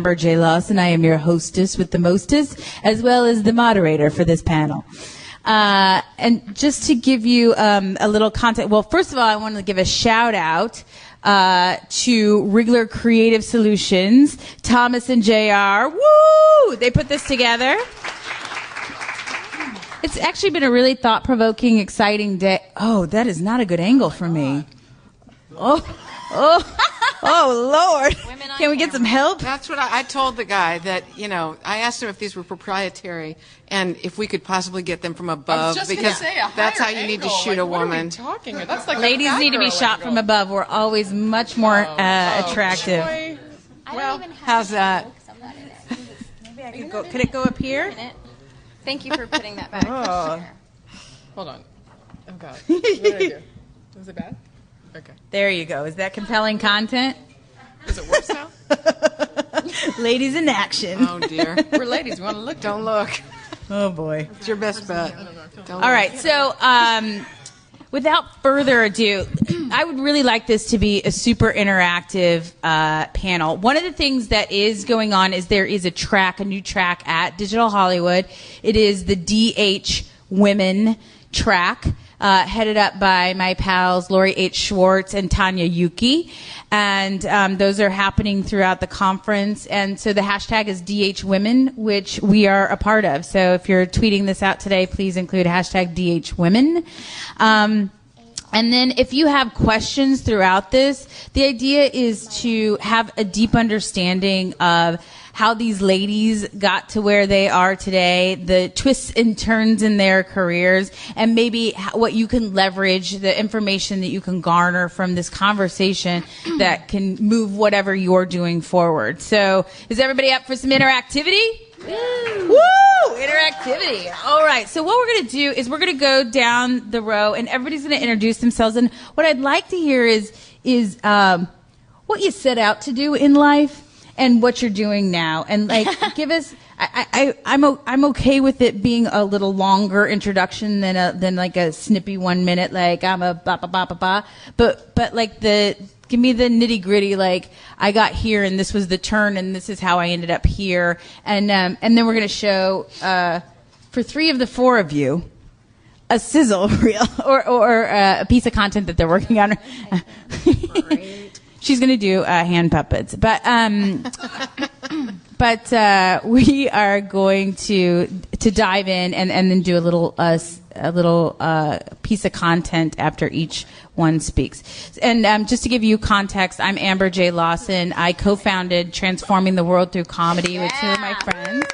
Amber J. Lawson. I am your hostess with the mostest, as well as the moderator for this panel. And just to give you a little context, well, first of all, I want to give a shout out to Wriggler Creative Solutions, Thomas and JR. Woo! They put this together. It's actually been a really thought-provoking, exciting day. Oh, that is not a good angle for me. Oh, Lord. Can we get some help? That's what I told the guy that, I asked him if these were proprietary and if we could possibly get them from above, because that's how you need to shoot a woman. That's like ladies need to be shot from above. We're always much more attractive. Well, how's that? Maybe I could go. Could it go up here? Thank you for putting that back. Oh. Hold on. Oh, God. What did I do? Was it bad? Okay. There you go. Is that compelling content? Is it worse now? Ladies in action. Oh, dear. We're ladies. We want to look. Don't look. Oh, boy. It's your best bet. All right. So, without further ado, I would really like this to be a super interactive panel. One of the things that is going on is there is a new track at Digital Hollywood. It is the DH Women track, headed up by my pals Lori H. Schwartz and Tanya Yuki. And those are happening throughout the conference. And so the hashtag is DH Women, which we are a part of. So if you're tweeting this out today, please include hashtag DH Women. And then if you have questions throughout this, the idea is to have a deep understanding of how these ladies got to where they are today, the twists and turns in their careers, and maybe what you can leverage, the information that you can garner from this conversation that can move whatever you're doing forward. So is everybody up for some interactivity? Woo! Interactivity. All right. So what we're going to do is we're going to go down the row, and everybody's going to introduce themselves. And what I'd like to hear is what you set out to do in life and what you're doing now. And give us. I'm okay with it being a little longer introduction than like a snippy 1 minute. Like I'm a ba ba ba ba ba. But like give me the nitty gritty. Like I got here and this was the turn and this is how I ended up here. And then we're gonna show for 3 of the 4 of you a sizzle reel or a piece of content that they're working on. She's gonna do hand puppets, but we are going to dive in and then do a little piece of content after each one speaks. And just to give you context, I'm Amber J. Lawson. I co-founded Transforming the World Through Comedy with 2 of my friends.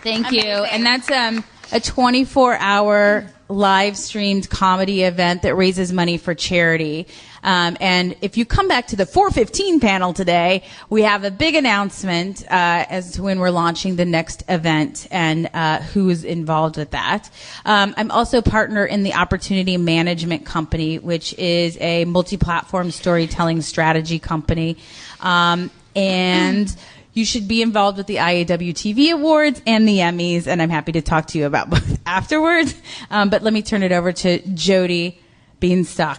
Thank you. And that's a 24-hour live-streamed comedy event that raises money for charity. And if you come back to the 4:15 panel today, we have a big announcement as to when we're launching the next event and who's involved with that. I'm also a partner in the Opportunity Management Company, which is a multi-platform storytelling strategy company. And you should be involved with the IAW TV Awards and the Emmys, and I'm happy to talk to you about both afterwards. But let me turn it over to Jodi Binstock.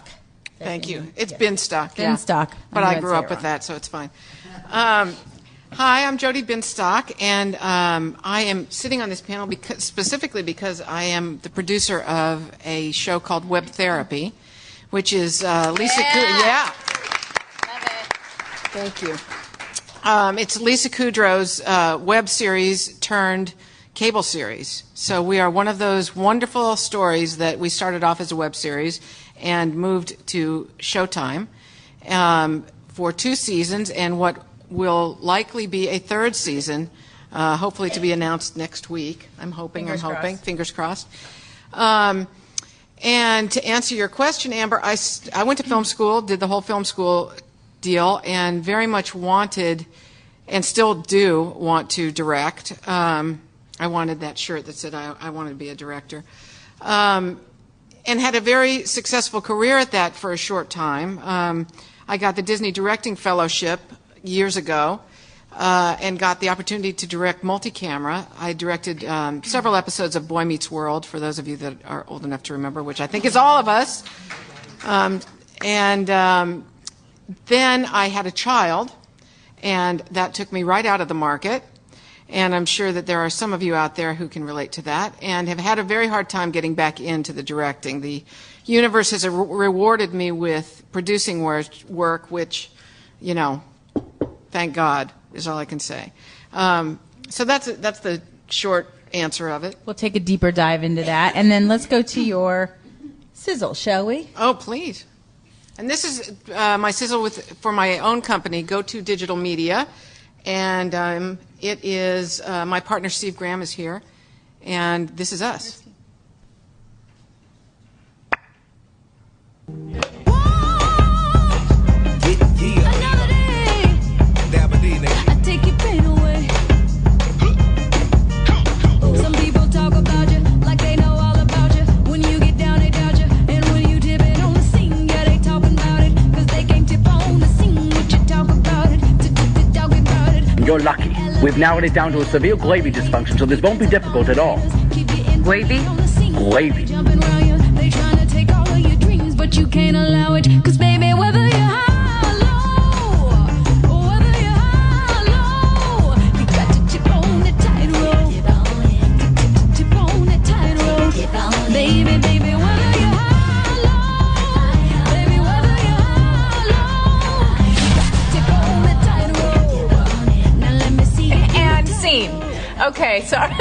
Thank you. It's Binstock. Binstock. But I grew up with that, so it's fine. Hi, I'm Jodi Binstock, and I am sitting on this panel specifically because I am the producer of a show called Web Therapy, which is Lisa Kudrow's. Yeah. Love it. Thank you. It's Lisa Kudrow's web series turned cable series. So we are one of those wonderful stories that we started off as a web series and moved to Showtime for 2 seasons and what will likely be a 3rd season, hopefully to be announced next week. I'm hoping. Fingers crossed. And to answer your question, Amber, I went to film school, did the whole film school deal, and very much wanted and still do want to direct. I wanted that shirt that said I wanted to be a director. And had a very successful career at that for a short time. I got the Disney Directing Fellowship years ago and got the opportunity to direct multi-camera. I directed several episodes of Boy Meets World, for those of you that are old enough to remember, which I think is all of us. Then I had a child, And that took me right out of the market. And I'm sure that there are some of you out there who can relate to that and have had a very hard time getting back into the directing. The universe has rewarded me with producing work, which, you know, thank God is all I can say. So that's the short answer of it. We'll take a deeper dive into that. And then let's go to your sizzle, shall we? Oh, please. And this is my sizzle for my own company, Go2 Digital Media. And it is, my partner Steve Graham is here, and this is us. Some people talk about you like they know all about you. When you get down, they doubt you. And when you tip it on the scene, yeah, they talking about it. Cause they can't tip on the scene, what you talk about it. Talk about it. You're lucky. We've narrowed it down to a severe gravy dysfunction, so this won't be difficult at all. Gravy? Gravy. Jumping around you, they trying to take all of your dreams, but you can't allow it. Cause baby, whether you're high or low, or whether you're high or low, you got to tip on the tightrope. Tip on the tightrope. Baby, baby, whether you're high or low, baby, whether you're high or low, you got to tip on the tightrope. Now let me see you. And scene. Okay, sorry.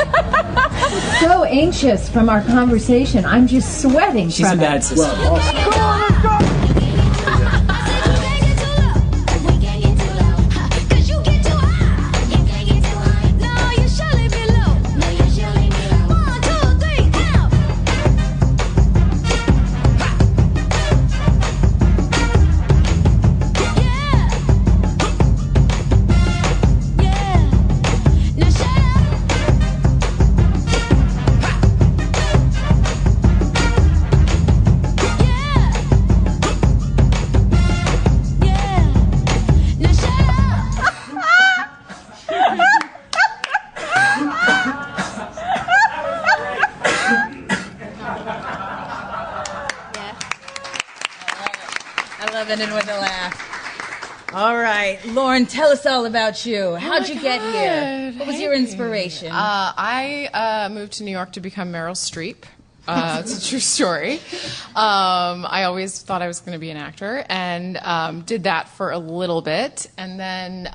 So anxious from our conversation. I'm just sweating. She's a bad sister. In with a laugh. All right, Lauren, tell us all about you. How'd you get here? What was your inspiration? I moved to New York to become Meryl Streep. It's a true story. I always thought I was going to be an actor, and did that for a little bit, and then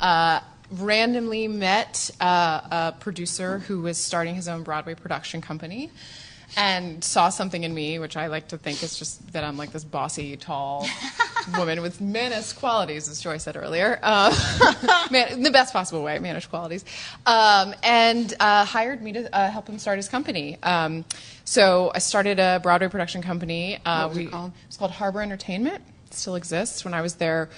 randomly met a producer who was starting his own Broadway production company. And saw something in me, which I like to think is just that I'm like this bossy, tall woman with mannish qualities, as Joy said earlier. In the best possible way, mannish qualities. And hired me to help him start his company. So I started a Broadway production company. What was it called? It's called Harbor Entertainment. It still exists. When I was there,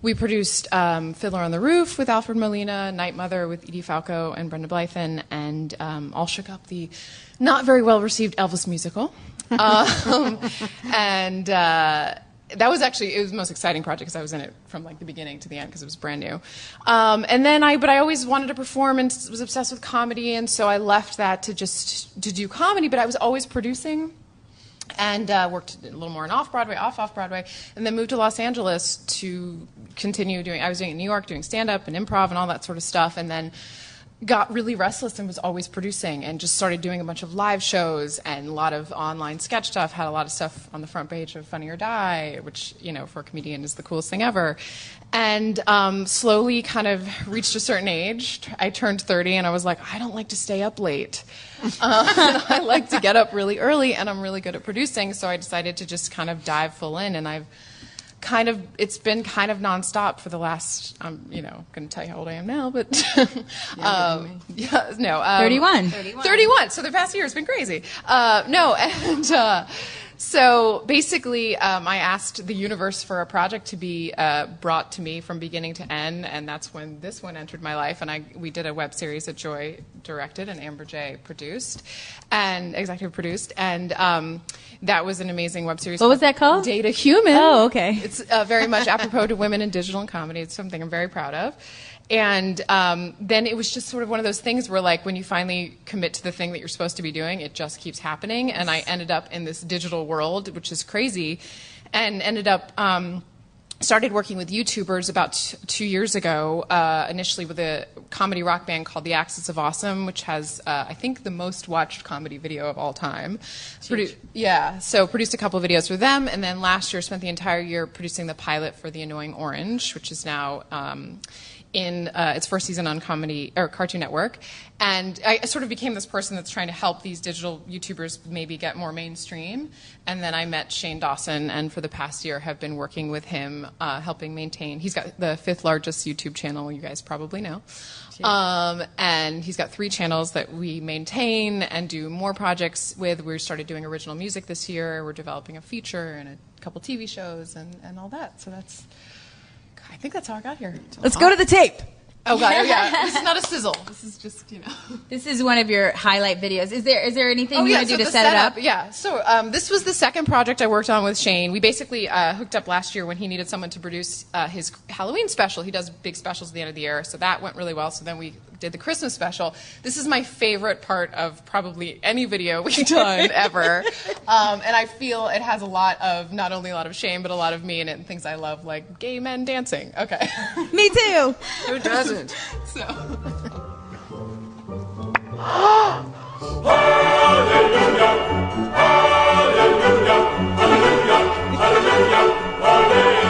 we produced Fiddler on the Roof with Alfred Molina, Night Mother with Edie Falco and Brenda Blythen, and All Shook Up, the not very well received Elvis musical. And that was actually, it was the most exciting project because I was in it from like the beginning to the end because it was brand new. And then but I always wanted to perform and was obsessed with comedy, and so I left that to do comedy, but I was always producing. And worked a little more on off-Broadway, off-Broadway, and then moved to Los Angeles to continue doing, I was doing it in New York, doing stand-up and improv and all that sort of stuff, and then got really restless and was always producing and just started doing a bunch of live shows and a lot of online sketch stuff, had a lot of stuff on the front page of Funny or Die, which, you know, for a comedian is the coolest thing ever. And slowly kind of reached a certain age. I turned 30 and I was like, I don't like to stay up late. And I like to get up really early, and I'm really good at producing, so I decided to just kind of dive full in, and it's been kind of nonstop for the last, you know, going to tell you how old I am now, but, 31. 31. So the past year has been crazy. So basically, I asked the universe for a project to be brought to me from beginning to end, and that's when this one entered my life. And we did a web series that Joy directed and Amber J produced, and executive produced, and that was an amazing web series. What was that called? Data Human. Oh, okay. It's very much apropos to women in digital and comedy. It's something I'm very proud of. And then it was just sort of one of those things where, like, when you finally commit to the thing that you're supposed to be doing, it just keeps happening. And I ended up in this digital world, which is crazy, and ended up started working with YouTubers about 2 years ago, initially with a comedy rock band called The Axis of Awesome, which has, I think, the most watched comedy video of all time. So produced a couple of videos with them, and then last year spent the entire year producing the pilot for The Annoying Orange, which is now in its first season on Cartoon Network. And I sort of became this person that's trying to help these digital YouTubers maybe get more mainstream. And then I met Shane Dawson, and for the past year have been working with him, helping maintain. He's got the 5th largest YouTube channel, you guys probably know. And he's got 3 channels that we maintain and do more projects with. We started doing original music this year. We're developing a feature and a couple TV shows and all that. So I think that's how I got here. Let's go to the tape. Oh, God. Oh, yeah. This is not a sizzle. This is just, This is one of your highlight videos. Is there anything you want to do to set it up? Yeah. So this was the second project I worked on with Shane. We basically hooked up last year when he needed someone to produce his Halloween special. He does big specials at the end of the year, so that went really well. So then we did the Christmas special. This is my favorite part of probably any video we've done ever. And I feel it has a lot of, not only a lot of Shane, but a lot of me in it and things I love, like gay men dancing. Okay. Me too. Who doesn't? So.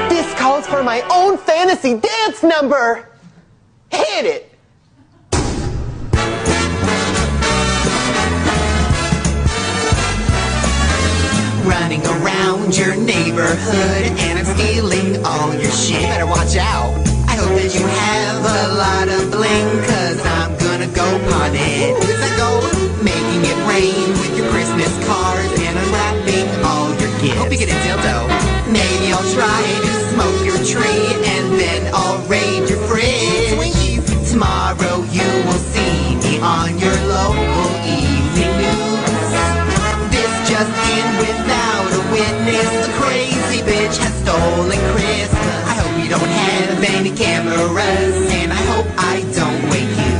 This calls for my own fantasy dance number. Hit it. Running around your neighborhood and I'm stealing all your shit. You better watch out. I hope that you have a lot of bling, cause I'm gonna go pawn it. As I go making it rain with your Christmas cards and unwrapping all your gifts. Hope you get a dildo. Maybe I'll try to smoke your tree and then I'll raid your fridge. Twinkies. Tomorrow you will see me on your local evening news. This just in without a witness. The crazy bitch has stolen Christmas. I hope you don't have any cameras, and I hope I don't wake you.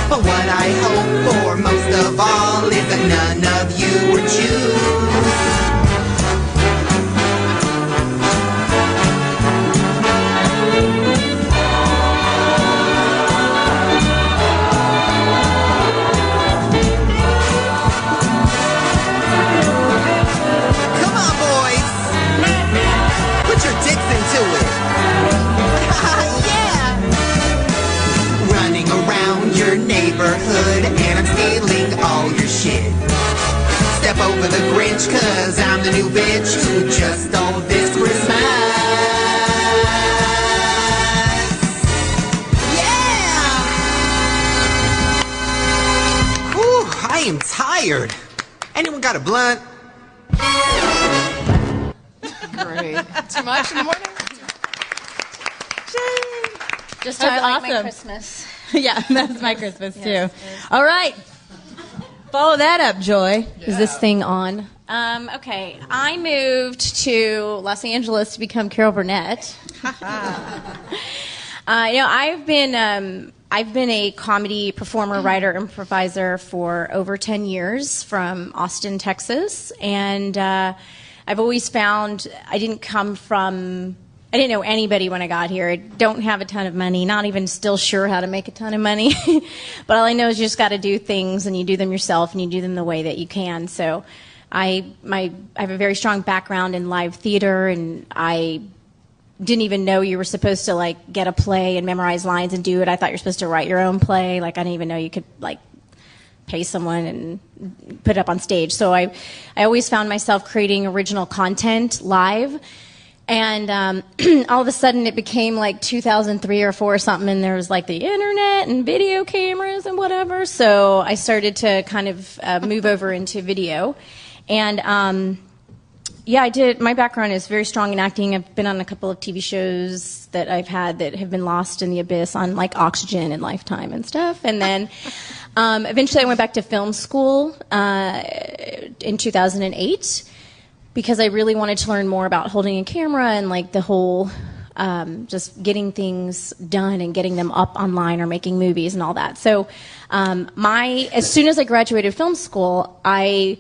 But what I hope for most of all is that none of you are Jews. Neighborhood and I'm stealing all your shit. Step over the Grinch, cause I'm the new bitch who just stole this Christmas. Yeah! Whew, I am tired. Anyone got a blunt? Great. Too much in the morning? Just That's how I like my awesome. Christmas. Yeah, that's my Christmas too. Yes, All right. Follow that up, Joy. Is this thing on? Okay, I moved to Los Angeles to become Carol Burnett. I've been a comedy performer, writer, improviser for over 10 years from Austin, Texas, and I've always found I didn't know anybody when I got here. I don't have a ton of money, not even still sure how to make a ton of money. But all I know is you just got to do things, and you do them yourself, and you do them the way that you can. So I have a very strong background in live theater, and I didn't even know you were supposed to, like, get a play and memorize lines and do it. I thought you were supposed to write your own play. Like, I didn't even know you could, like, pay someone and put it up on stage. So I always found myself creating original content live. And all of a sudden it became like 2003 or 4 or something, and there was like the internet and video cameras and whatever. So I started to kind of move over into video. And I did. My background is very strong in acting. I've been on a couple of TV shows that I've had that have been lost in the abyss on like Oxygen and Lifetime and stuff. And then eventually I went back to film school in 2008. Because I really wanted to learn more about holding a camera and like the whole just getting things done and getting them up online or making movies and all that. So as soon as I graduated film school, I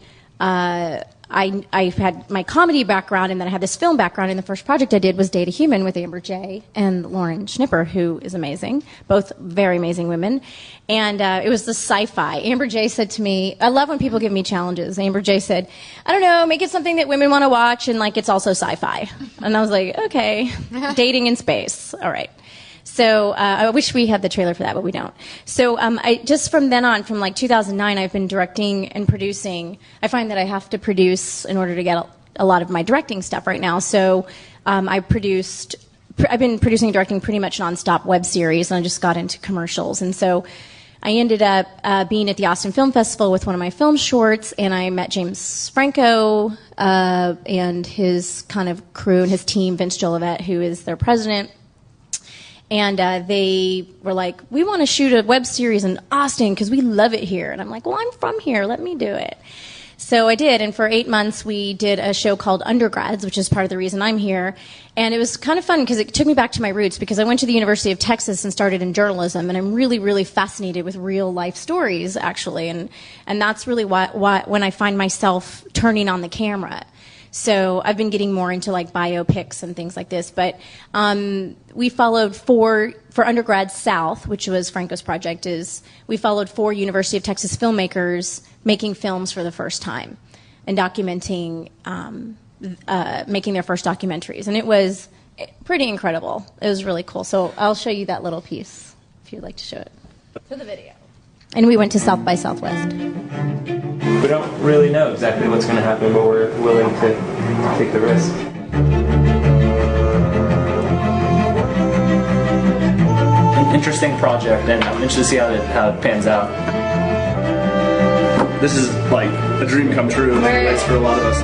I had my comedy background, and then I had this film background, and the first project I did was Data Human with Amber J. and Lauren Schnipper, who is amazing, both very amazing women. And it was the sci-fi. Amber J said to me, I love when people give me challenges. Amber J said, I don't know, make it something that women want to watch, and like it's also sci-fi. And I was like, okay, dating in space, all right. So I wish we had the trailer for that, but we don't. So I just from then on, from like 2009, I've been directing and producing. I find that I have to produce in order to get a lot of my directing stuff right now. So I've been producing and directing pretty much nonstop web series, and I just got into commercials. And so I ended up being at the Austin Film Festival with one of my film shorts, and I met James Franco and his kind of crew and his team, Vince Jolivet, who is their president. And they were like, we want to shoot a web series in Austin because we love it here. And I'm like, well, I'm from here. Let me do it. So I did. And for 8 months, we did a show called Undergrads, which is part of the reason I'm here. And it was kind of fun because it took me back to my roots, because I went to the University of Texas and started in journalism. And I'm really, really fascinated with real life stories, actually. And that's really why when I find myself turning on the camera. So I've been getting more into like biopics and things like this. But we followed for Undergrads South, which was Franco's project, we followed 4 University of Texas filmmakers making films for the first time and documenting, making their first documentaries. And it was pretty incredible. It was really cool. So I'll show you that little piece if you'd like to show it. To the video. And we went to South by Southwest. We don't really know exactly what's going to happen, but we're willing to take the risk. An interesting project, and I'm interested to see how it pans out. This is like a dream come true, thanks for a lot of us.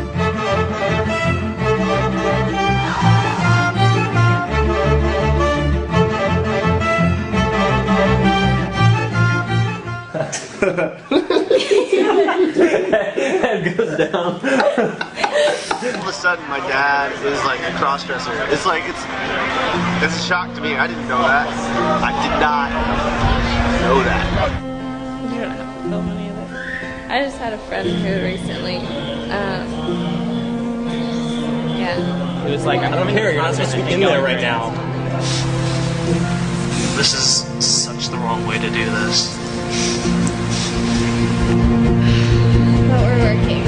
Head goes down. All of a sudden, my dad is like a cross-dresser. It's a shock to me. I didn't know that. I did not know that. You don't have to film any of it. I just had a friend who recently, It was like, I don't care, you're not supposed to be in there right now. This is such the wrong way to do this. but we're working.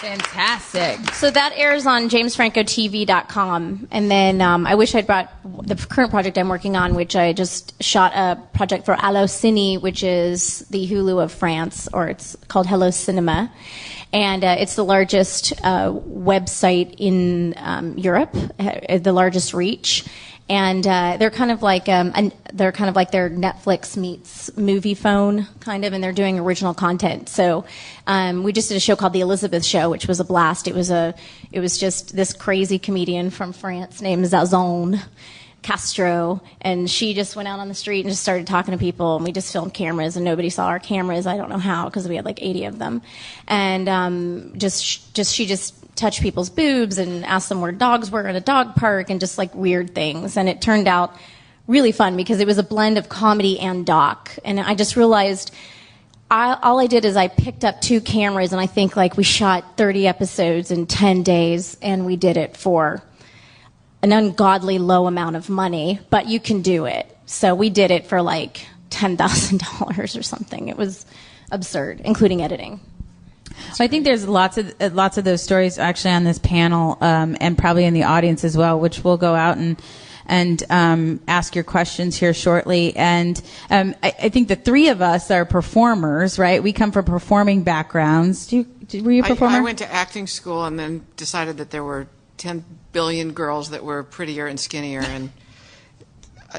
Fantastic. So that airs on jamesfrancotv.com. And then I wish I'd brought the current project I'm working on, which I just shot a project for Allociné, which is the Hulu of France, or it's called Hello Cinema. And it's the largest website in Europe, the largest reach. And they're kind of like their Netflix meets Movie Phone, kind of, and they're doing original content. So we just did a show called The Elizabeth Show, which was a blast. It was just this crazy comedian from France named Zazon Castro, and she just went out on the street and just started talking to people, and we just filmed cameras, and nobody saw our cameras. I don't know how, because we had like 80 of them, and she just touch people's boobs and ask them where dogs were at a dog park and just like weird things. And it turned out really fun because it was a blend of comedy and doc. And I just realized all I did is I picked up 2 cameras, and I think like we shot 30 episodes in 10 days, and we did it for an ungodly low amount of money, but you can do it. So we did it for like $10,000 or something. It was absurd, including editing. So I think there's lots of those stories actually on this panel, and probably in the audience as well, which we'll go out and ask your questions here shortly. And I think the 3 of us are performers, right? We come from performing backgrounds. Were you a performer? I went to acting school and then decided that there were 10 billion girls that were prettier and skinnier, and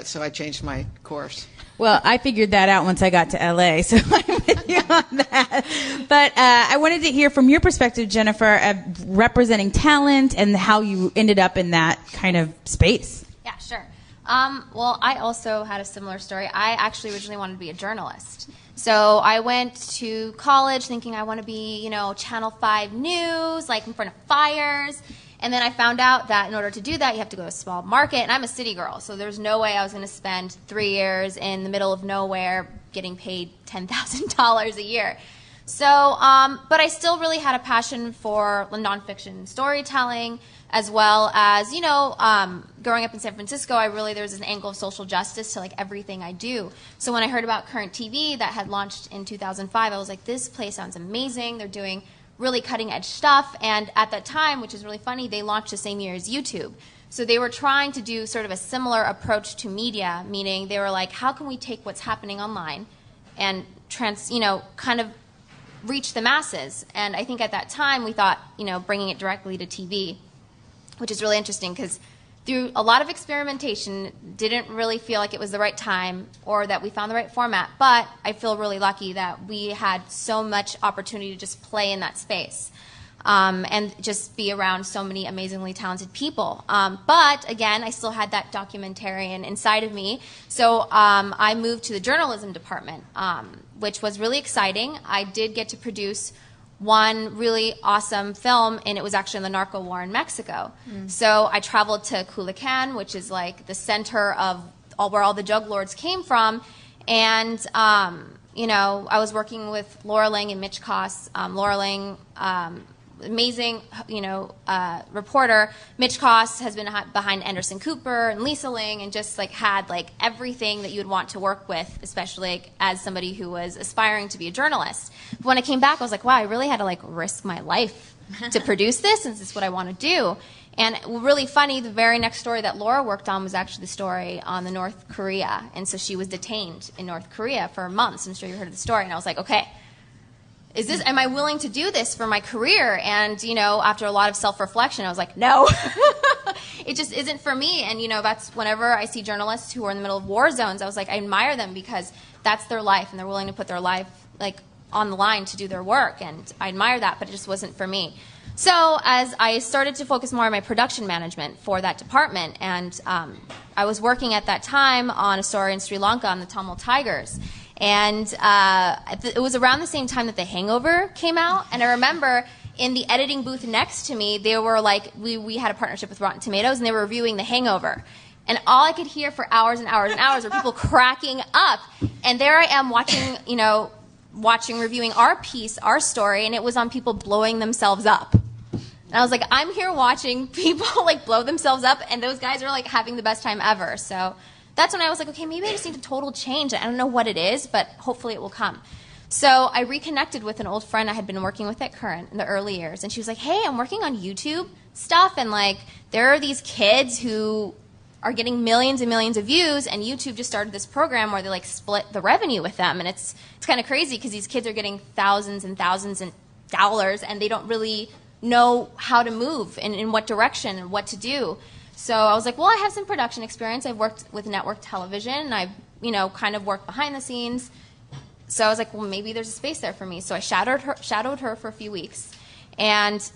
so I changed my course. Well, I figured that out once I got to LA, so I'm with you on that. But I wanted to hear from your perspective, Jennifer, representing talent and how you ended up in that kind of space. Yeah, sure. Well, I also had a similar story. I actually originally wanted to be a journalist. So I went to college thinking I want to be, Channel 5 News, like in front of fires. And then I found out that in order to do that, you have to go to a small market. And I'm a city girl, so there's no way I was going to spend 3 years in the middle of nowhere getting paid $10,000 a year. So, but I still really had a passion for nonfiction storytelling, as well as, growing up in San Francisco, there was an angle of social justice to like everything I do. So when I heard about Current TV that had launched in 2005, I was like, this place sounds amazing. They're doing really cutting edge stuff. And at that time, which is really funny, they launched the same year as YouTube. So they were trying to do sort of a similar approach to media, meaning they were like, how can we take what's happening online and kind of reach the masses? And I think at that time we thought, bringing it directly to TV, which is really interesting because through a lot of experimentation, didn't really feel like it was the right time or that we found the right format. But I feel really lucky that we had so much opportunity to just play in that space and just be around so many amazingly talented people. But again, I still had that documentarian inside of me. So I moved to the journalism department, which was really exciting. I did get to produce one really awesome film, and it was actually in the narco war in Mexico. So I traveled to Culiacan, which is like the center of where all the drug lords came from, and I was working with Laura Lang and Mitch Koss. Laura Lang, amazing, reporter. Mitch Koss has been behind Anderson Cooper and Lisa Ling, and just like had like everything that you would want to work with, especially like, as somebody who was aspiring to be a journalist. But when I came back, I was like, wow, I really had to like risk my life to produce this, since this is what I want to do. And really funny, the very next story that Laura worked on was actually the story on the North Korea, and so she was detained in North Korea for months. I'm sure you heard of the story, and I was like, okay, am I willing to do this for my career? And, after a lot of self-reflection, I was like, no, it just isn't for me. And, that's whenever I see journalists who are in the middle of war zones, I was like, I admire them because that's their life and they're willing to put their life like on the line to do their work. And I admire that, but it just wasn't for me. So as I started to focus more on my production management for that department, and I was working at that time on a story in Sri Lanka on the Tamil Tigers. And it was around the same time that The Hangover came out. And I remember in the editing booth next to me, they were like, we had a partnership with Rotten Tomatoes, and they were reviewing The Hangover. And all I could hear for hours and hours and hours were people cracking up. And there I am reviewing our piece, our story, and it was on people blowing themselves up. And I was like, I'm here watching people like blow themselves up, and those guys are like having the best time ever. So that's when I was like, okay, maybe I just need a total change. I don't know what it is, but hopefully it will come. So I reconnected with an old friend I had been working with at Current in the early years, and she was like, hey, I'm working on YouTube stuff, and like there are these kids who are getting millions and millions of views, and YouTube just started this program where they like split the revenue with them, and it's kind of crazy because these kids are getting thousands and thousands of dollars, and they don't really know how to move and in what direction and what to do. So I was like, well, I have some production experience. I've worked with network television, and I've, kind of worked behind the scenes. So I was like, well, maybe there's a space there for me. So I shadowed her for a few weeks. And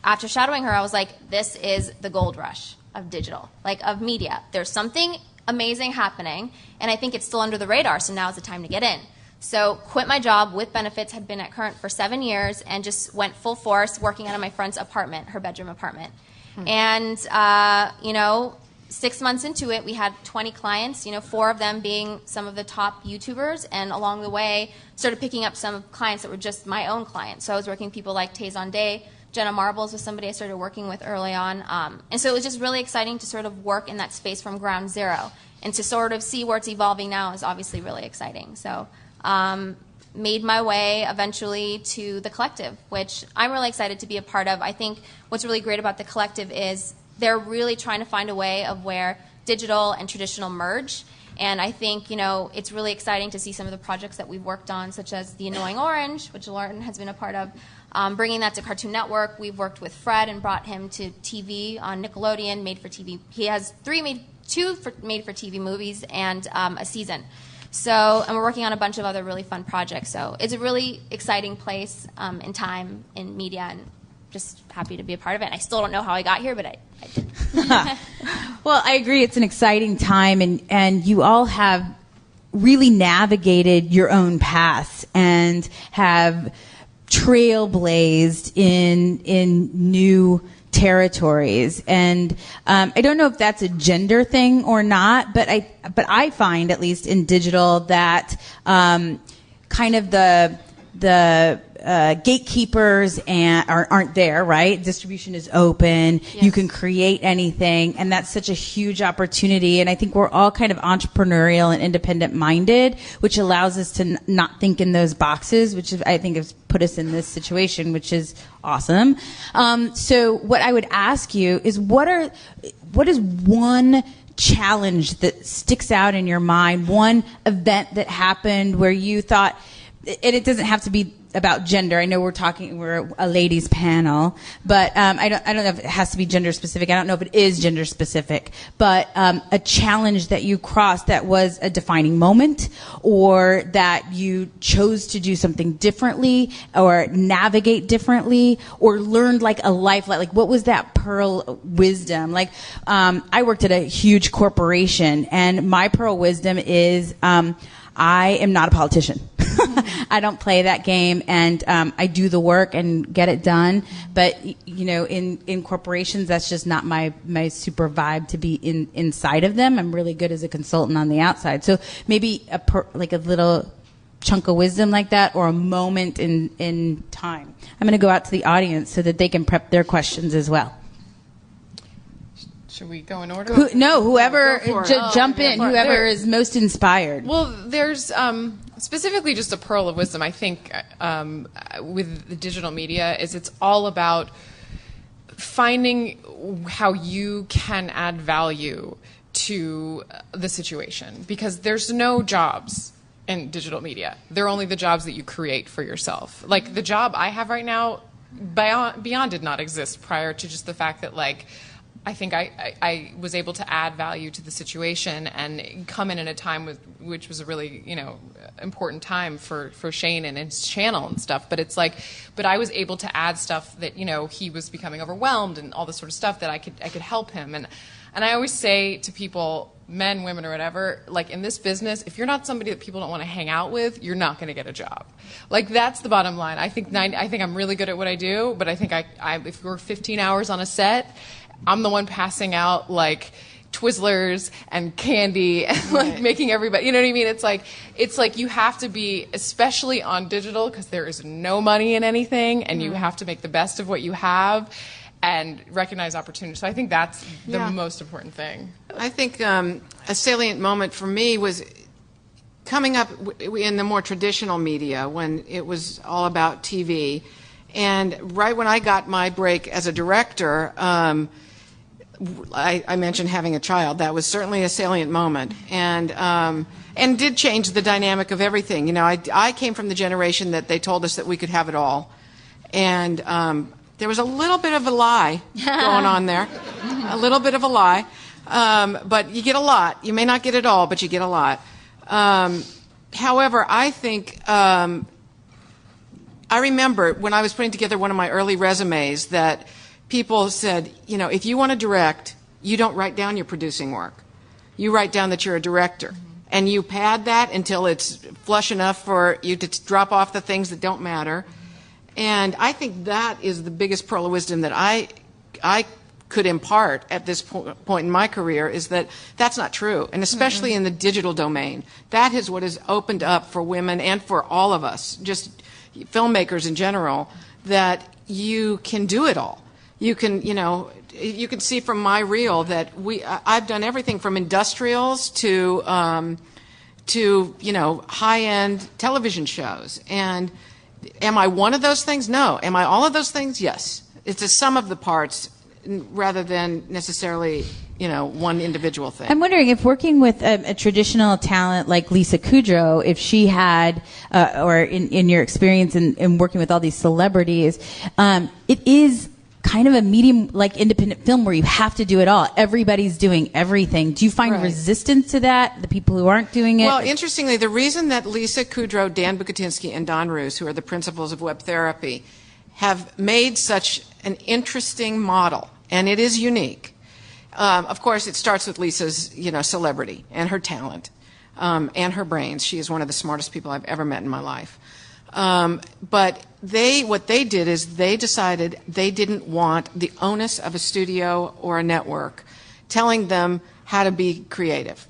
after shadowing her, I was like, this is the gold rush of digital, like of media. There's something amazing happening, and I think it's still under the radar, so now is the time to get in. So quit my job with benefits, had been at Current for 7 years, and just went full force working out of my friend's apartment, her bedroom apartment. And, 6 months into it, we had 20 clients, 4 of them being some of the top YouTubers, and along the way started picking up some clients that were just my own clients. So I was working with people like Tayson Day. Jenna Marbles was somebody I started working with early on. And so it was just really exciting to sort of work in that space from ground zero. And to sort of see where it's evolving now is obviously really exciting. So made my way eventually to the Collective, which I'm really excited to be a part of. I think what's really great about the Collective is they're really trying to find a way of where digital and traditional merge. And I think, it's really exciting to see some of the projects that we've worked on, such as The Annoying Orange, which Lauren has been a part of, bringing that to Cartoon Network. We've worked with Fred and brought him to TV on Nickelodeon, made for TV. He has two made-for-TV movies and a season. So, and we're working on a bunch of other really fun projects. So it's a really exciting place in time, in media, and just happy to be a part of it. And I still don't know how I got here, but I did. Well, I agree. It's an exciting time, and you all have really navigated your own paths and have trailblazed in new territories. And I don't know if that's a gender thing or not, but I find, at least in digital, that kind of the gatekeepers aren't there, right? Distribution is open. Yes. You can create anything, and that's such a huge opportunity. And I think we're all kind of entrepreneurial and independent-minded, which allows us to not think in those boxes, which I think has put us in this situation, which is awesome. So what I would ask you is, what is one challenge that sticks out in your mind, one event that happened where you thought, and it doesn't have to be about gender. I know we're a ladies panel, but I don't know if it has to be gender specific. I don't know if it is gender specific, but a challenge that you crossed that was a defining moment, or that you chose to do something differently, or navigate differently, or learned like a life, like what was that pearl wisdom? Like I worked at a huge corporation, and my pearl wisdom is I am not a politician. I don't play that game, and I do the work and get it done. But in corporations, that's just not my super vibe to be inside of them. I'm really good as a consultant on the outside. So maybe like a little chunk of wisdom like that, or a moment in time. I'm going to go out to the audience so that they can prep their questions as well. Should we go in order? Whoever, jump in. Whoever is most inspired. Well, there's specifically just a pearl of wisdom, I think, with the digital media, is it's all about finding how you can add value to the situation. Because there's no jobs in digital media. They're only the jobs that you create for yourself. Like, the job I have right now, Beyond did not exist prior to just the fact that, like, I think I was able to add value to the situation and come in at a time which was a really, important time for Shane and his channel and stuff. But it's like, I was able to add stuff that, he was becoming overwhelmed and all this sort of stuff that I could help him. And I always say to people, men, women, or whatever, like, in this business, if you're not somebody that people don't want to hang out with, you're not going to get a job. Like, that's the bottom line. I think I'm really good at what I do, but I think if we're 15 hours on a set, I'm the one passing out like Twizzlers and candy and like making everybody, you know what I mean? It's like you have to be, especially on digital, because there is no money in anything, and you have to make the best of what you have and recognize opportunity. So I think that's the most important thing. I think a salient moment for me was coming up in the more traditional media, when it was all about TV. And right when I got my break as a director, I mentioned having a child. That was certainly a salient moment, and did change the dynamic of everything. I came from the generation that they told us that we could have it all, and there was a little bit of a lie going on there, a little bit of a lie, but you get a lot. You may not get it all, but you get a lot. However, I think I remember when I was putting together one of my early resumes that people said, if you want to direct, you don't write down your producing work. You write down that you're a director. Mm-hmm. And you pad that until it's flush enough for you to drop off the things that don't matter. And I think that is the biggest pearl of wisdom that I could impart at this point in my career, is that that's not true. And especially in the digital domain. That is what has opened up for women and for all of us, just filmmakers in general, that you can do it all. You can, you can see from my reel that I've done everything from industrials to high-end television shows. And am I one of those things? No. Am I all of those things? Yes. It's a sum of the parts rather than necessarily, one individual thing. I'm wondering if working with a traditional talent like Lisa Kudrow, if she had, or in your experience in working with all these celebrities, it is kind of a medium like independent film where you have to do it all. Everybody's doing everything. Do you find resistance to that, the people who aren't doing it? Well, interestingly, the reason that Lisa Kudrow, Dan Bukatinsky, and Don Roos, who are the principals of Web Therapy, have made such an interesting model, and it is unique. Of course, it starts with Lisa's, celebrity and her talent and her brains. She is one of the smartest people I've ever met in my life. But what they did is they decided they didn't want the onus of a studio or a network telling them how to be creative.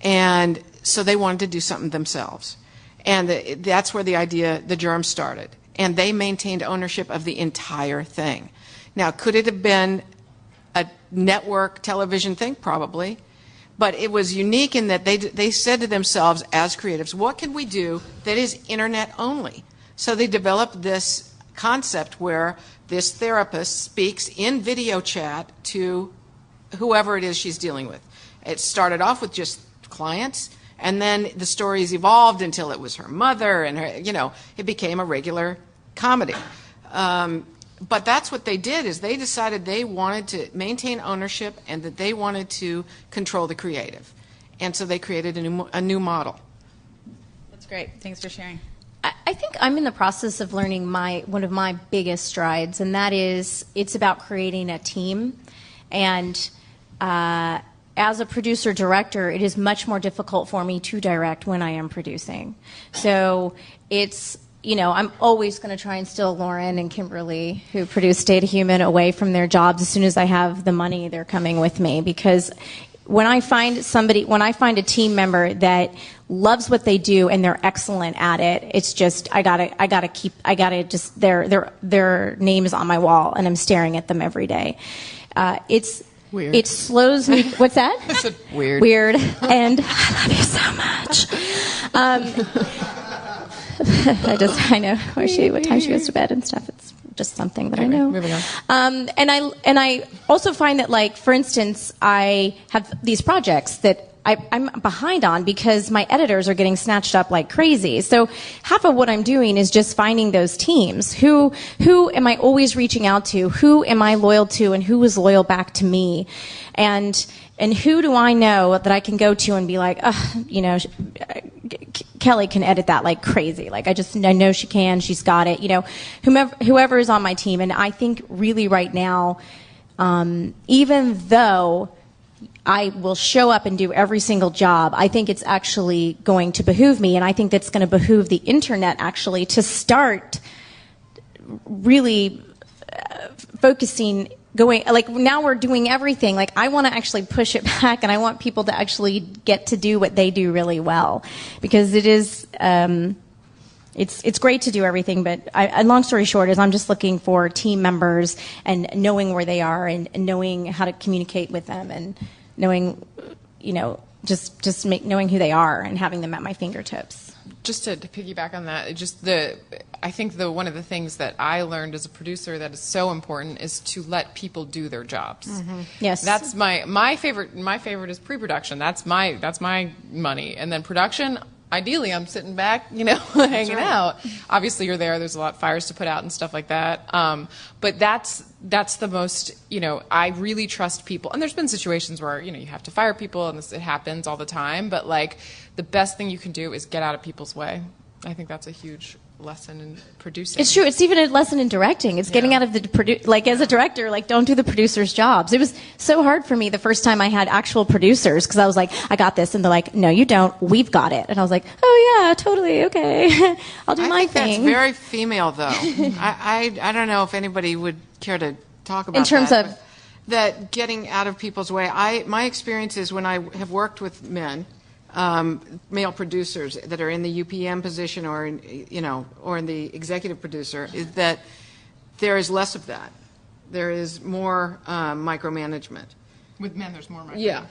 And so they wanted to do something themselves. And that's where the germ started. And they maintained ownership of the entire thing. Now, could it have been a network television thing? Probably. But it was unique in that they said to themselves as creatives, what can we do that is internet only? So they developed this concept where this therapist speaks in video chat to whoever it is she's dealing with. It started off with just clients, and then the stories evolved until it was her mother, and it became a regular comedy. But that's what they did, is they decided they wanted to maintain ownership and that they wanted to control the creative. And so they created a new model. That's great. Thanks for sharing. I think I'm in the process of learning one of my biggest strides, and that is it's about creating a team. And as a producer-director, it is much more difficult for me to direct when I am producing. So it's, I'm always going to try and steal Lauren and Kimberly, who produce Data Human, away from their jobs. As soon as I have the money, they're coming with me, because when I find a team member that loves what they do and they're excellent at it, it's just their name is on my wall and I'm staring at them every day. It's weird. It slows me. What's that? I said weird. Weird, and I love you so much. I know what time she goes to bed and stuff. It's just something that I know. Moving on. And I also find that, like, for instance, I have these projects that I'm behind on because my editors are getting snatched up like crazy. So half of what I'm doing is just finding those teams. Who am I always reaching out to? Who am I loyal to, and who is loyal back to me? And who do I know that I can go to and be like, Kelly can edit that like crazy. Like, I know she can. She's got it. Whoever is on my team. And I think really right now, even though I will show up and do every single job, I think it's actually going to behoove me, and I think that's going to behoove the internet actually to start really focusing, like, now we're doing everything. Like, I want to actually push it back, and I want people to actually get to do what they do really well, because it is it's great to do everything, but long story short is I'm just looking for team members and knowing where they are and knowing how to communicate with them and knowing, knowing who they are and having them at my fingertips. Just to piggyback on that, I think one of the things that I learned as a producer that is so important is to let people do their jobs. Mm-hmm. Yes, that's my favorite. My favorite is pre-production. That's my money, and then production. Ideally, I'm sitting back, hanging out. Obviously, you're there. There's a lot of fires to put out and stuff like that. But that's the most, I really trust people. And there's been situations where, you have to fire people, and it happens all the time. But, like, the best thing you can do is get out of people's way. I think that's a huge lesson in producing. It's true. It's even a lesson in directing. It's getting out of as a director, like, don't do the producer's jobs. It was so hard for me the first time I had actual producers, because I was like, I got this, and they're like, no, you don't. We've got it. And I was like, oh yeah, totally, okay. I'll do my thing. That's very female, though. I don't know if anybody would care to talk about in terms that, of that getting out of people's way. My experience is when I have worked with men, male producers that are in the UPM position or in the executive producer, is that there is less of that. There is more micromanagement. With men, there's more micromanagement. Yeah.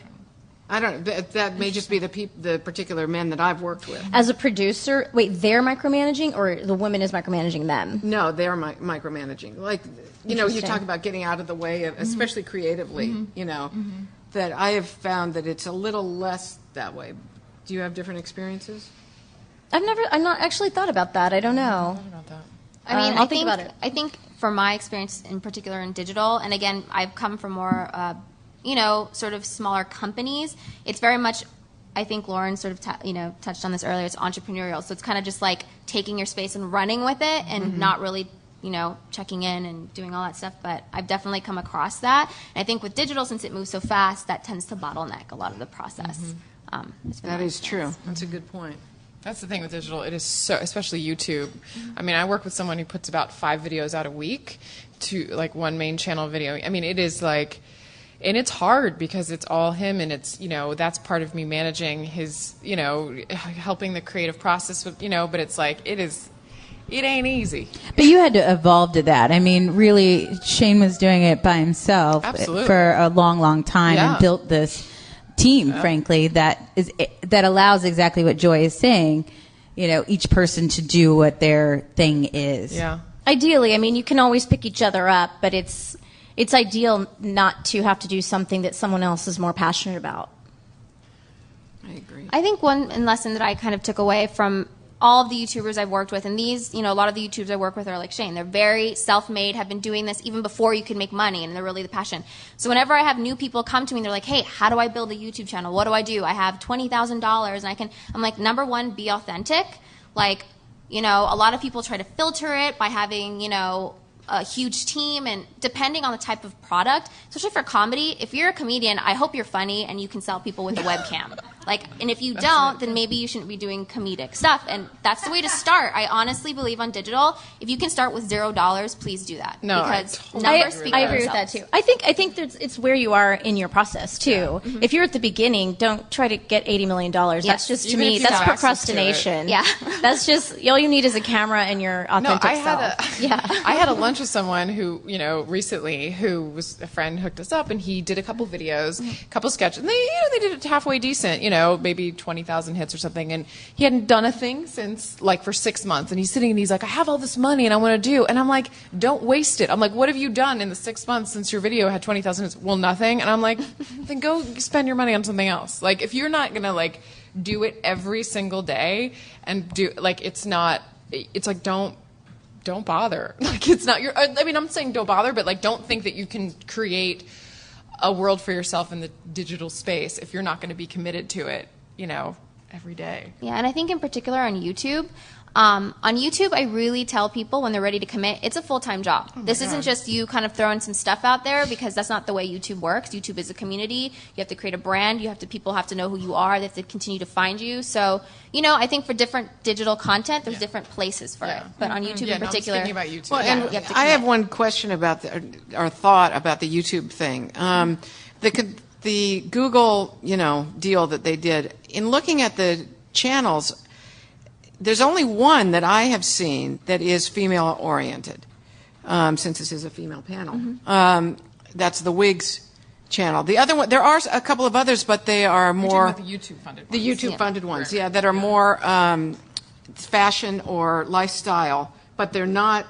I don't know. That may just be the particular men that I've worked with. As a producer, wait, they're micromanaging, or the woman is micromanaging them? No, they're micromanaging. Like, you talk about getting out of the way of, especially creatively, that I have found that it's a little less that way. Do you have different experiences? I've not actually thought about that. I don't know. I mean, I'll think about it. I think from my experience in particular in digital, and again, I've come from more, sort of smaller companies. It's very much, I think Lauren sort of, touched on this earlier. It's entrepreneurial, so it's kind of just like taking your space and running with it, and not really checking in and doing all that stuff. But I've definitely come across that. And I think with digital, since it moves so fast, that tends to bottleneck a lot of the process. That is true. That's a good point. That's the thing with digital. It is so, especially YouTube. I mean, I work with someone who puts about 5 videos out a week to like one main channel video. I mean, it is like, and it's hard because it's all him, and it's, that's part of me managing his, helping the creative process, but it's like, it ain't easy. But you had to evolve to that. I mean, really, Shane was doing it by himself for a long, long time and built this team, frankly, that allows exactly what Joy is saying, each person to do what their thing is. Yeah. Ideally, I mean, you can always pick each other up, but it's ideal not to have to do something that someone else is more passionate about. I agree. I think one lesson that I kind of took away from all of the YouTubers I've worked with, and these, a lot of the YouTubers I work with are like Shane. They're very self-made, have been doing this even before you could make money, and they're really the passion. So whenever I have new people come to me and they're like, hey, how do I build a YouTube channel? What do I do? I have $20,000 and I'm like, number one, be authentic. Like, a lot of people try to filter it by having, a huge team, and depending on the type of product, especially for comedy, if you're a comedian, I hope you're funny and you can sell people with a webcam. And if you don't, then maybe you shouldn't be doing comedic stuff. And that's the way to start. I honestly believe on digital, if you can start with $0, please do that. No, because numbers speak for themselves. I agree with that too. I think it's where you are in your process too. Yeah. Mm-hmm. If you're at the beginning, don't try to get $80 million. Yes. That's just, to me, that's procrastination. Yeah. That's just, all you need is a camera and your authentic self. I had a lunch with someone who, recently, who was a friend, hooked us up, and he did a couple videos, a couple sketches, and they did it halfway decent, maybe 20,000 hits or something, and he hadn't done a thing since, for 6 months, and he's sitting and he's like, I have all this money and I want to do, and I'm like, don't waste it. I'm like, what have you done in the 6 months since your video had 20,000 hits? Well, nothing. And I'm like, then go spend your money on something else. If you're not gonna do it every single day and do it's don't bother. It's not your, I mean, I'm saying don't bother, but don't think that you can create a world for yourself in the digital space if you're not going to be committed to it, every day. Yeah, and I think in particular on YouTube, I really tell people when they're ready to commit, it's a full-time job. This isn't just you kind of throwing some stuff out there, because that's not the way YouTube works. YouTube is a community. You have to create a brand. People have to know who you are. They have to continue to find you. So, I think for different digital content, there's different places for it. But on YouTube in particular, I'm thinking about YouTube. Well, and I have one question about or thought about the YouTube thing. The Google, deal that they did, in looking at the channels, there's only one that I have seen that is female-oriented, since this is a female panel. Mm-hmm. That's the Wigs channel. The other one, there are a couple of others, but they are more the YouTube-funded ones. The YouTube-funded ones, that are more fashion or lifestyle, but they're not,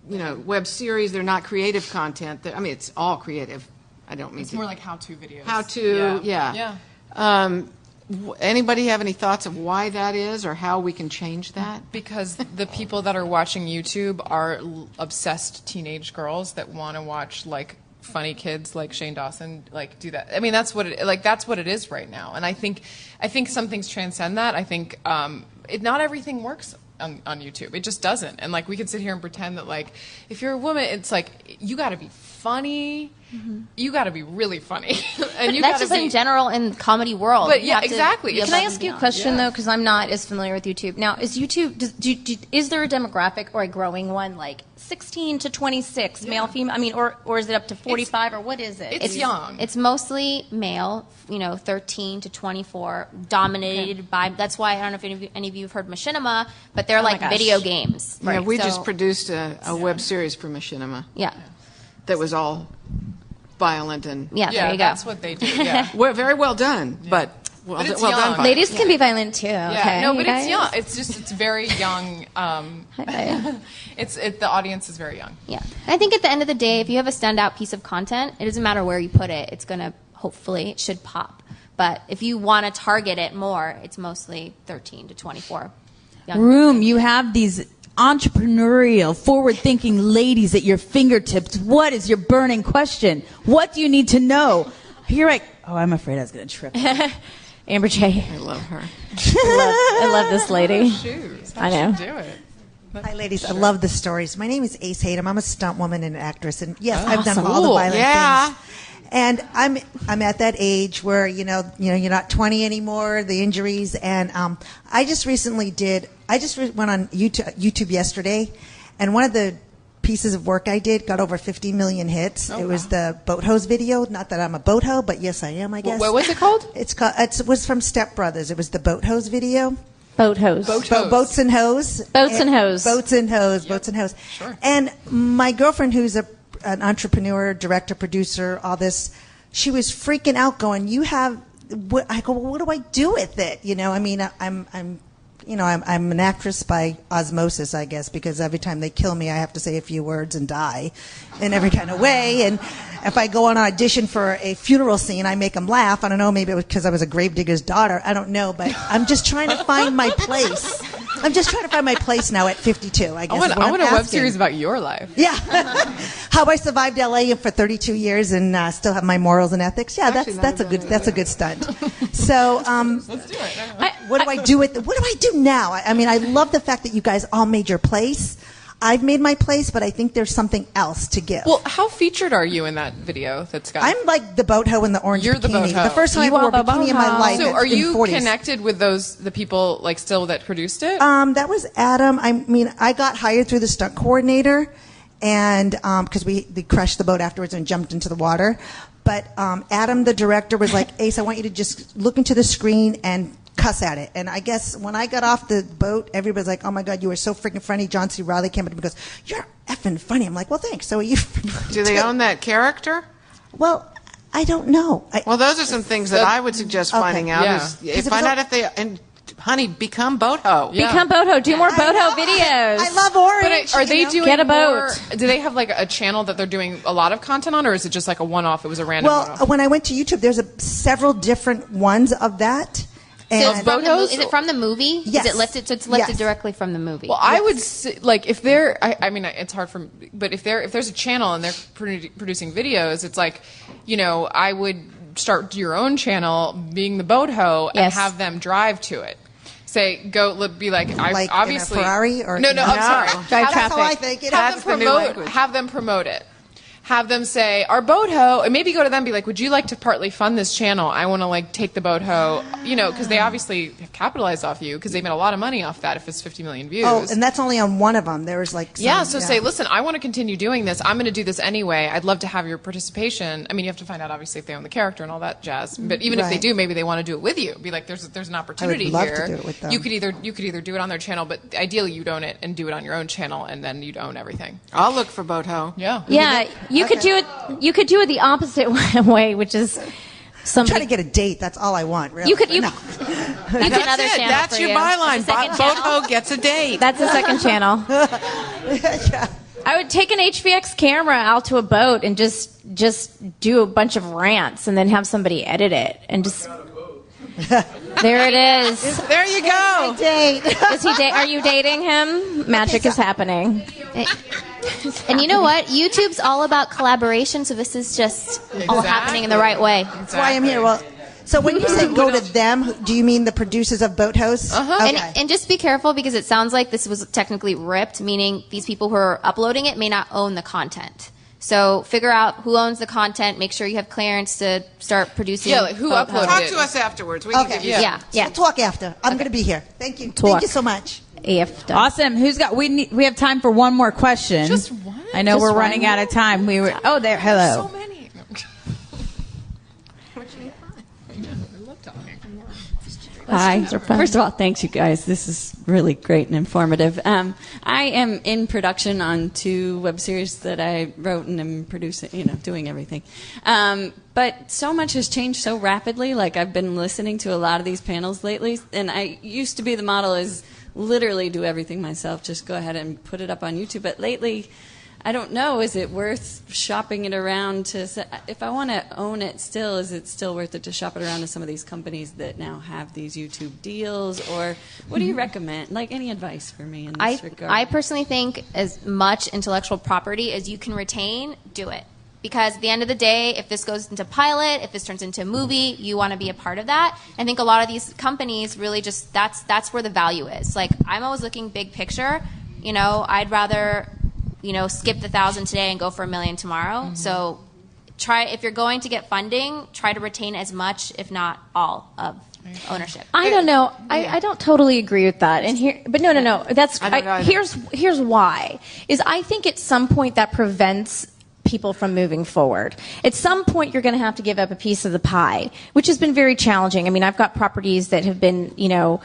web series. They're not creative content. It's all creative. I don't mean it's more like how-to videos. How-to, yeah. Anybody have any thoughts of why that is, or how we can change that? Because the people that are watching YouTube are obsessed teenage girls that want to watch funny kids like Shane Dawson do that. I mean, that's what it is right now. And I think some things transcend that. I think not everything works on YouTube. It just doesn't. And we can sit here and pretend that if you're a woman, it's you got to be funny. Mm-hmm. You got to be really funny. And that's just in general in the comedy world. But yeah, exactly. Can I ask you a question though, because I'm not as familiar with YouTube. Now, is YouTube is there a demographic or a growing one 16 to 26 male, female? Or is it up to 45 or what is it? It's young. It's mostly male. 13 to 24, dominated by. That's why I don't know if any of you have heard Machinima, but they're video games. Right. Yeah, we just produced a web series for Machinima. Yeah. That was all violent and there you go. That's what they do. Yeah, very well done, but well done. Ladies can be violent too. Yeah, okay, no, but it's young. It's very young. The audience is very young. Yeah, I think at the end of the day, if you have a standout piece of content, it doesn't matter where you put it. It's gonna it should pop. But if you want to target it more, it's mostly 13 to 24. Room, you have these entrepreneurial, forward-thinking ladies at your fingertips. What is your burning question? What do you need to know? I'm afraid I was going to trip. Amber J. I love her. I love this lady. Shoes. I know. Do it. Hi, ladies. I love the stories. My name is Ace Hayden. I'm a stunt woman and an actress, and yes, I've done Awesome. all the Cool. violent Yeah. things. And I'm at that age where you're not 20 anymore. The injuries, and I just recently went on YouTube yesterday, and one of the pieces of work I did got over 50 million hits. It was the boat hose video. Not that I'm a boat hoe, but yes, I am. I guess. What was it called? It was from Step Brothers. It was the boat hose video. Boat hose. Boats and hose. Boats and hose. Boats and hose. Boats and hose. Sure. And my girlfriend, who's an entrepreneur, director, producer, all this, she was freaking out, going, "You have." I go, "Well, what do I do with it?" I mean, I'm an actress by osmosis, I guess, because every time they kill me, I have to say a few words and die in every kind of way. And if I go on audition for a funeral scene, I make them laugh. I don't know, maybe it was because I was a gravedigger's daughter. I don't know, but I'm just trying to find my place. I'm just trying to find my place now at 52, I guess. I want a web series about your life. Yeah. How I survived LA for 32 years and still have my morals and ethics. Yeah, that's a good stunt. So, Let's do it. what do I do what do I do now? I mean, I love the fact that you guys all made your place. I've made my place, but I think there's something else to give. Well, how featured are you in that video that's got? I'm like the boat hoe in the orange You're bikini. the boat hoe. The first time I wore a bikini in my life. So, are in you 40s. connected with the people like still that produced it? That was Adam. I mean, I got hired through the stunt coordinator, and because we crashed the boat afterwards and jumped into the water. But Adam, the director, was like, "Ace, I want you to just look into the screen and cuss at it." And I guess when I got off the boat, everybody's like, "Oh my God, you were so freaking funny." John C. Reilly came up to me and goes, "You're effing funny." I'm like, "Well, thanks." So are you? Do they own that character? Well, I don't know. Well, those are some things that I would suggest finding out. Yeah. Find out if they, and honey, become boat hoe. Yeah. Become boat hoe. Do more boat hoe videos. I love orange. But are they doing Get a more? boat. Do they have like a channel that they're doing a lot of content on, or is it just like a one-off? It was a random Well, one-off. when I went to YouTube, there's several different ones of that. So And it's from is it from the movie? Yes. Is it lifted? So it's lifted Yes. directly from the movie. Well, I would say, like if they're, I mean, it's hard for, but if there's a channel and they're producing videos, it's like, I would start your own channel, being the boat hoe, and Yes. have them drive to it. Say, be like, Like obviously in a Ferrari or no, I'm sorry. Drive That's how I traffic. think it That's the new language. Have them promote it. Have them say, our boat hoe, and maybe go to them and be like, would you like to partly fund this channel? I want to like take the boat hoe, because they obviously have capitalized off you because they made a lot of money off that if it's 50 million views. Oh, and that's only on one of them. There was like Say, listen, I want to continue doing this. I'm going to do this anyway. I'd love to have your participation. I mean, you have to find out obviously if they own the character and all that jazz. But even if they Right. do, maybe they want to do it with you. Be like, there's an opportunity love to here. do it with them. You could either do it on their channel, but ideally you'd own it and do it on your own channel, and then you'd own everything. I'll look for boat hoe. Yeah. Yeah, you could do it. You could do it the opposite way, which is I'm somebody. trying to get a date. That's all I want. Really. You could. You, No. That's That's another it. channel That's for your you. byline. That's a second Boat channel. hoe gets a date. That's the second channel. Yeah. I would take an HVX camera out to a boat and just do a bunch of rants and then have somebody edit it and just. There it is. There you go. Date. Is he? Are you dating him? Magic is happening. And you know what? YouTube's all about collaboration, so this is just all happening in the right way. That's why I'm here. Well, so when you say go to them, do you mean the producers of Boat Host? Okay. And just be careful because it sounds like this was technically ripped, meaning these people who are uploading it may not own the content. So figure out who owns the content. Make sure you have clearance to start producing. Yeah, like who Boat uploaded Talk it. to us afterwards. We can Okay. give you Yeah, yeah. We'll talk after. I'm going to be here. Thank you. Talk. Thank you so much. Awesome. Who's got? We have time for one more question. Just one? I know Just we're one running out of time. We were. Oh, there. Hello. So many. Hi. First of all, thanks, you guys. This is really great and informative. I am in production on 2 web series that I wrote and am producing, doing everything. But so much has changed so rapidly. Like, I've been listening to a lot of these panels lately, and I used to be the model is literally do everything myself, just go ahead and put it up on YouTube. But lately, I don't know, is it worth shopping it around to, if I want to own it still, is it still worth it to shop it around to some of these companies that now have these YouTube deals? Or what do you recommend? Like, any advice for me in this regard? I personally think as much intellectual property as you can retain, do it. Because at the end of the day, if this goes into pilot, if this turns into a movie, you want to be a part of that. I think a lot of these companies really just, that's where the value is. Like, I'm always looking big picture. You know, I'd rather, you know, skip the 1,000 today and go for $1 million tomorrow. So if you're going to get funding, try to retain as much, if not all, of ownership. I don't know. I don't totally agree with that. And no. That's here's why. Is I think at some point that prevents people from moving forward. At some point, you're going to have to give up a piece of the pie, which has been very challenging. I mean, I've got properties that have been, you know,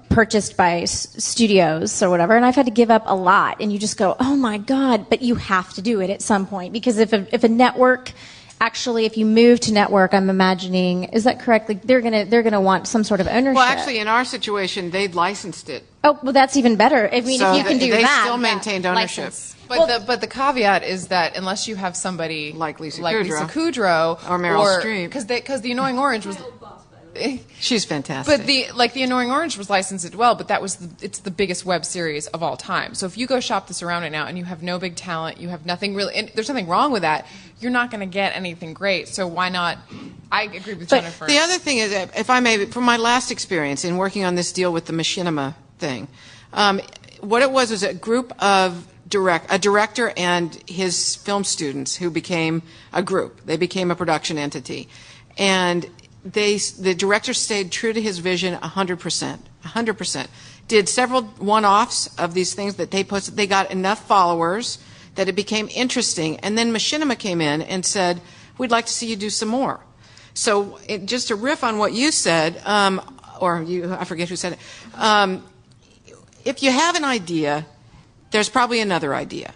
purchased by studios or whatever, and I've had to give up a lot. And you just go, oh my God! But you have to do it at some point, because if a network, actually, if you move to network, I'm imagining, is that correct? Like they're gonna want some sort of ownership. Well, actually, in our situation, they'd licensed it. Oh, well, that's even better. I mean, So if you can do they that, still maintained ownership. License. But the caveat is that unless you have somebody like Lisa Kudrow or Meryl Streep, because the Annoying Orange was. She's fantastic. But the Annoying Orange was licensed as well, but it's the biggest web series of all time. So if you go shop this around right now and you have no big talent, you have nothing really, and there's nothing wrong with that, you're not going to get anything great. So why not? I agree with Jennifer. The other thing is, if I may, from my last experience in working on this deal with the machinima thing, what it was a group of a director and his film students who became a group. They became a production entity, and the director stayed true to his vision 100%. Did several one-offs of these things that they posted. They got enough followers that it became interesting. And then Machinima came in and said, we'd like to see you do some more. So just to riff on what you said, I forget who said it, if you have an idea, there's probably another idea.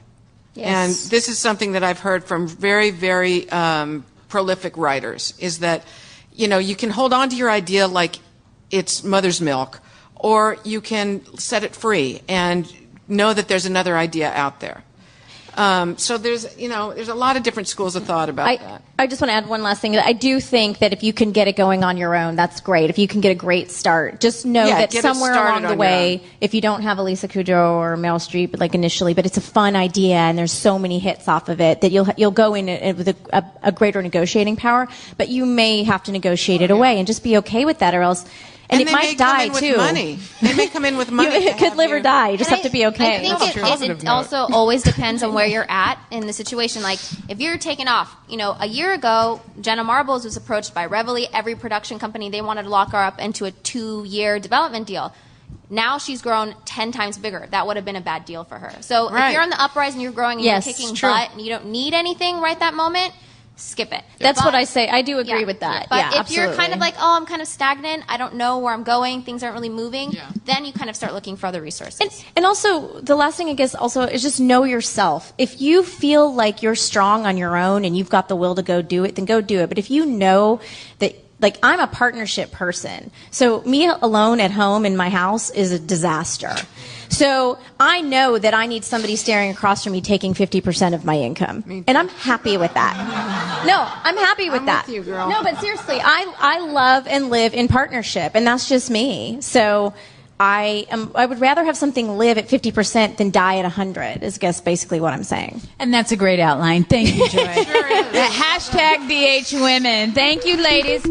Yes. And this is something that I've heard from very, very prolific writers, is that you know, you can hold on to your idea like it's mother's milk, or you can set it free and know that there's another idea out there. So there's a lot of different schools of thought about that. I just want to add one last thing. I do think that if you can get it going on your own, that's great. If you can get a great start, just know that somewhere along the way, if you don't have a Lisa Kudrow or Meryl Streep like initially, but it's a fun idea and there's so many hits off of it that you'll go in with a greater negotiating power, but you may have to negotiate it away and just be okay with that, or else. And it might die too. They may come in with money. It could live or die. You just have to be okay. I think it also always depends on where you're at in the situation. Like, if you're taking off, you know, a year ago, Jenna Marbles was approached by Reveille, every production company. They wanted to lock her up into a 2-year development deal. Now she's grown 10 times bigger. That would have been a bad deal for her. So if you're on the uprise and you're growing and you're kicking butt and you don't need anything right that moment, skip it. That's what I say. I do agree with that. But if you're kind of like, oh, I'm kind of stagnant, I don't know where I'm going, things aren't really moving, then you kind of start looking for other resources. And also, the last thing I guess also is just know yourself. If you feel like you're strong on your own and you've got the will to go do it, then go do it. But if you know that, like, I'm a partnership person, so me alone at home in my house is a disaster. So I know that I need somebody staring across from me taking 50% of my income. And I'm happy with that. No, I'm happy with that. With you, girl. No, but seriously, I love and live in partnership, and that's just me. So I would rather have something live at 50% than die at 100, is I guess basically what I'm saying. And that's a great outline. Thank you, Joy. Hashtag DH Women. Thank you, ladies.